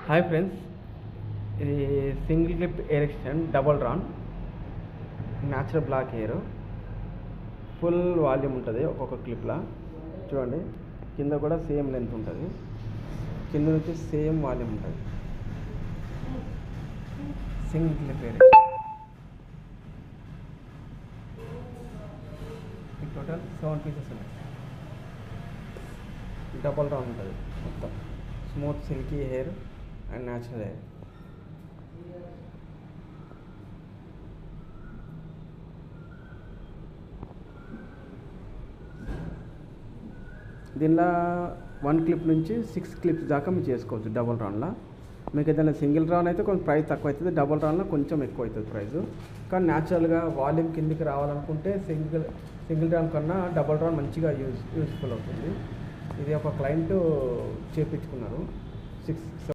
Hi friends, ఇది single clip hair extension double రాన్ natural black hair. Full volume ఉంటుంది ఒక్కొక్క క్లిప్లా. చూడండి, కింద కూడా సేమ్ లెంత్ ఉంటుంది, కింద నుంచి సేమ్ వాల్యూమ్ ఉంటుంది. Single clip air total 7 pieces ఉన్నాయి. డబల్ రాన్ ఉంటుంది మొత్తం. Smooth silky hair and natural hair. దీనిలో 1 క్లిప్ నుంచి 6 క్లిప్స్ దాకా మీరు చేసుకోవచ్చు డబల్ రాన్లో. మీకు ఏదైనా సింగిల్ రాన్ అయితే కొంచెం ప్రైస్ తక్కువ అవుతుంది, డబల్ రాన్లో కొంచెం ఎక్కువ అవుతుంది ప్రైస్. కానీ న్యాచురల్గా వాల్యూమ్ కిందికి రావాలనుకుంటే సింగిల్ రాన్ కన్నా డబల్ రాన్ మంచిగా యూస్ఫుల్ అవుతుంది. ఇది ఒక క్లయింట్ చేపించుకున్నారు 6